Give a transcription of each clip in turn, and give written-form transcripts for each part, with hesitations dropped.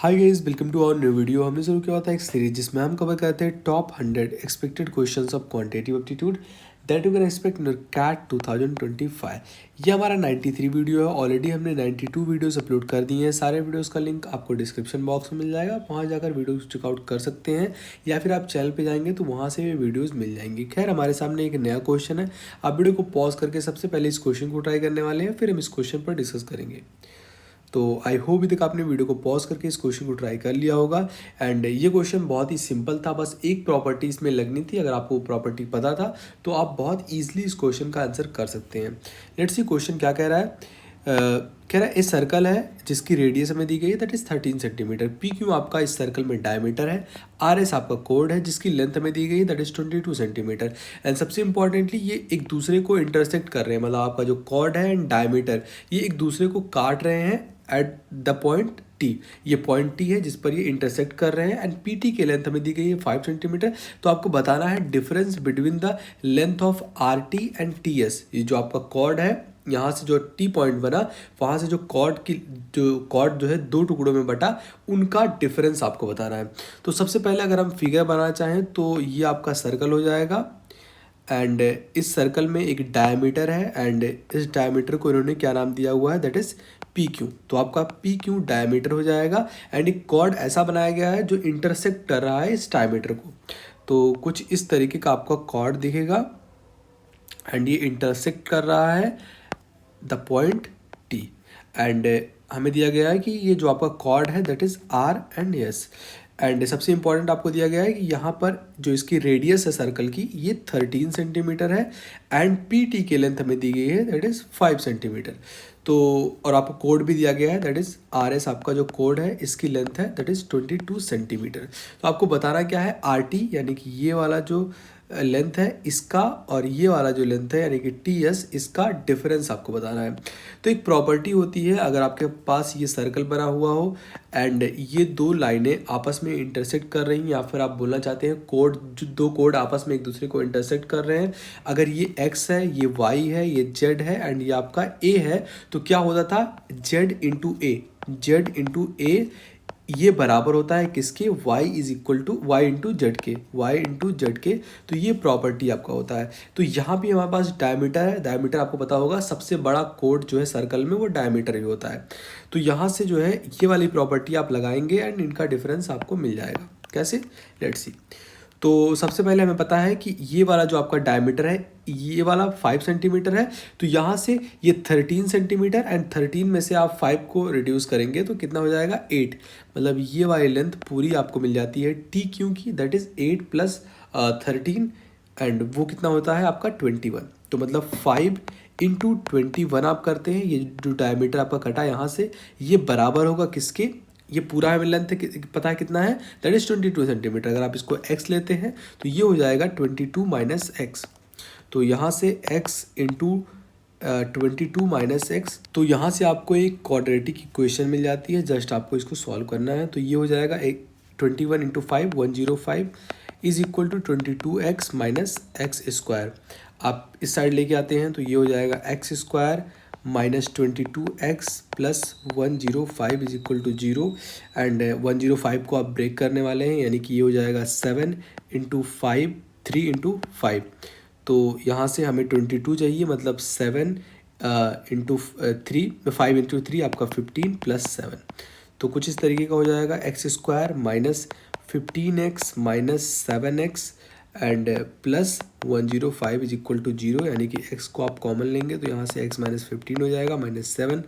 Hi guys, welcome to our new video. हमने शुरू किया था एक सीरीज जिसमें हम कवर करते हैं top 100 expected questions of quantitative aptitude that you can expect in CAT 2025। ये हमारा 93 वीडियो है। ऑलरेडी हमने 92 वीडियोस अपलोड कर दिए हैं। सारे वीडियोस का लिंक आपको डिस्क्रिप्शन बॉक्स में मिल जाएगा, आप वहाँ जाकर वीडियोस चेकआउट कर सकते हैं, या फिर आप चैनल पे जाएंगे तो वहाँ से भी वीडियोस मिल जाएंगी। खैर, हमारे सामने एक नया क्वेश्चन है। आप वीडियो को पॉज करके सबसे पहले इस क्वेश्चन को ट्राई करने वाले हैं, फिर हम इस क्वेश्चन पर डिस्कस करेंगे। तो आई होप अभी तक आपने वीडियो को पॉज करके इस क्वेश्चन को ट्राई कर लिया होगा। एंड ये क्वेश्चन बहुत ही सिंपल था, बस एक प्रॉपर्टी इसमें लगनी थी। अगर आपको प्रॉपर्टी पता था तो आप बहुत ईजिली इस क्वेश्चन का आंसर कर सकते हैं। लेट्स सी क्वेश्चन क्या कह रहा है। कह रहा है एक सर्कल है जिसकी रेडियस हमें दी गई है that is 13 centimetre. P Q आपका इस सर्कल में डायमीटर है। आर एस आपका कोड है जिसकी लेंथ हमें दी गई है दैट इज 22 सेंटीमीटर। एंड सबसे इंपॉर्टेंटली ये एक दूसरे को इंटरसेक्ट कर रहे हैं, मतलब आपका जो कॉर्ड है एंड डायमीटर ये एक दूसरे को काट रहे हैं एट द पॉइंट टी। ये पॉइंट टी है जिस पर ये इंटरसेक्ट कर रहे हैं। एंड पी टी की लेंथ हमें दी गई है 5 सेंटीमीटर। तो आपको बताना है difference between the length of R T and T S. ये जो आपका कॉर्ड है, यहाँ से जो टी पॉइंट बना वहाँ से जो कॉर्ड जो है दो टुकड़ों में बटा, उनका डिफरेंस आपको बताना है। तो सबसे पहले अगर हम फिगर बनाना चाहें तो ये आपका सर्कल हो जाएगा। एंड इस सर्कल में एक डायमीटर है एंड इस डायमीटर को इन्होंने क्या नाम दिया हुआ है दैट इज पी क्यू। तो आपका पी क्यू डायमीटर हो जाएगा। एंड एक कॉर्ड ऐसा बनाया गया है जो इंटरसेक्ट कर रहा है इस डायमीटर को। तो कुछ इस तरीके का आपका कॉर्ड दिखेगा एंड ये इंटरसेक्ट कर रहा है द पॉइंट टी। एंड हमें दिया गया है कि ये जो आपका कॉर्ड है that is R and S. And सबसे इंपॉर्टेंट आपको दिया गया है कि यहाँ पर जो इसकी रेडियस है सर्कल की ये 13 सेंटीमीटर है। एंड पी टी की लेंथ हमें दी गई है दैट इज़ 5 सेंटीमीटर। तो और आपको कोड भी दिया गया है दैट इज़ आर एस। आपका जो कोड है इसकी लेंथ है दैट इज़ 22 सेंटीमीटर। तो आपको बताना क्या है, आर टी यानी कि ये वाला जो लेंथ है इसका और ये वाला जो लेंथ है यानी कि टी एस, इसका डिफरेंस आपको बताना है। तो एक प्रॉपर्टी होती है, अगर आपके पास ये सर्कल बना हुआ हो एंड ये दो लाइनें आपस में इंटरसेक्ट कर रही हैं, या फिर आप बोलना चाहते हैं कोड, जो दो कोड आपस में एक दूसरे को इंटरसेक्ट कर रहे हैं। अगर ये x है, ये y है, ये z है एंड ये आपका a है, तो क्या होता था z इंटू ए ये बराबर होता है किसके, y is equal to Y into Z के, तो ये प्रॉपर्टी आपका होता है। तो यहाँ भी हमारे पास डायमीटर है। डायमीटर आपको पता होगा सबसे बड़ा कोड जो है सर्कल में वो डायमीटर ही होता है। तो यहाँ से जो है ये वाली प्रॉपर्टी आप लगाएंगे एंड इनका डिफरेंस आपको मिल जाएगा। कैसे, लेट्स सी। तो सबसे पहले हमें पता है कि ये वाला जो आपका डायमीटर है ये वाला 5 सेंटीमीटर है। तो यहाँ से ये 13 सेंटीमीटर एंड 13 में से आप 5 को रिड्यूस करेंगे तो कितना हो जाएगा 8। मतलब ये वाली लेंथ पूरी आपको मिल जाती है टी क्यू की दैट इज़ 8 प्लस 13 एंड वो कितना होता है आपका 21। तो मतलब 5 इंटू 21 आप करते हैं, ये जो डायमीटर आपका कटा यहाँ से ये बराबर होगा किसके, ये पूरा हमें लेंथ पता है कितना है दैट इज 22 सेंटीमीटर। अगर आप इसको x लेते हैं तो ये हो जाएगा 22 माइनस एक्स। तो यहाँ से x इंटू 22 माइनस एक्स, तो यहाँ से आपको एक क्वाड्रेटिक इक्वेशन मिल जाती है। जस्ट आपको इसको सॉल्व करना है। तो ये हो जाएगा 21 into 5 105 is equal to 22x minus X square. आप इस साइड लेके आते हैं तो ये हो जाएगा X square minus 22x plus 105 is equal to 0। And 105 को आप ब्रेक करने वाले हैं यानी कि ये हो जाएगा 7 इंटू 5 3 इंटू 5। तो यहाँ से हमें 22 चाहिए, मतलब 7 इंटू 5 इंटू 3 आपका 15 प्लस 7। तो कुछ इस तरीके का हो जाएगा X square minus 15x minus 7x and plus 105 is equal to 0। यानी कि x को आप कॉमन लेंगे तो यहाँ से x माइनस 15 हो जाएगा, माइनस 7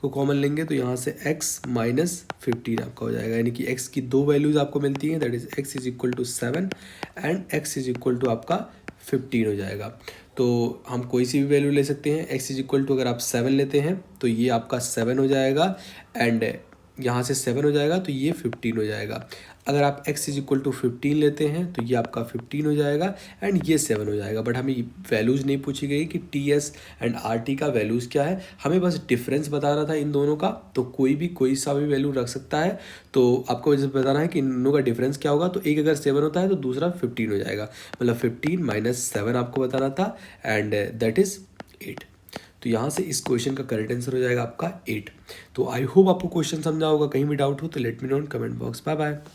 को कॉमन लेंगे तो यहाँ से x माइनस 15 आपका हो जाएगा। यानी कि x की दो वैल्यूज़ आपको मिलती हैं that is x is equal to 7 and x is equal to आपका 15 हो जाएगा। तो हम कोई सी भी वैल्यू ले सकते हैं। x इज इक्वल टू अगर आप 7 लेते हैं तो ये आपका 7 हो जाएगा एंड यहाँ से 7 हो जाएगा तो ये 15 हो जाएगा। अगर आप x इज इक्वल टू 15 लेते हैं तो ये आपका 15 हो जाएगा एंड ये 7 हो जाएगा। बट हमें वैल्यूज़ नहीं पूछी गई कि T S and R T का वैल्यूज़ क्या है, हमें बस डिफरेंस बताना था इन दोनों का। तो कोई सा भी वैल्यू रख सकता है। तो आपको वैसे बताना है कि इन दोनों का डिफरेंस क्या होगा। तो एक अगर 7 होता है तो दूसरा 15 हो जाएगा, मतलब 15 माइनस 7 आपको बताना था एंड दैट इज़ 8। तो यहाँ से इस क्वेश्चन का करेक्ट आंसर हो जाएगा आपका 8। तो आई होप आपको क्वेश्चन समझा होगा। कहीं भी डाउट हो तो let me know in comment box. Bye bye.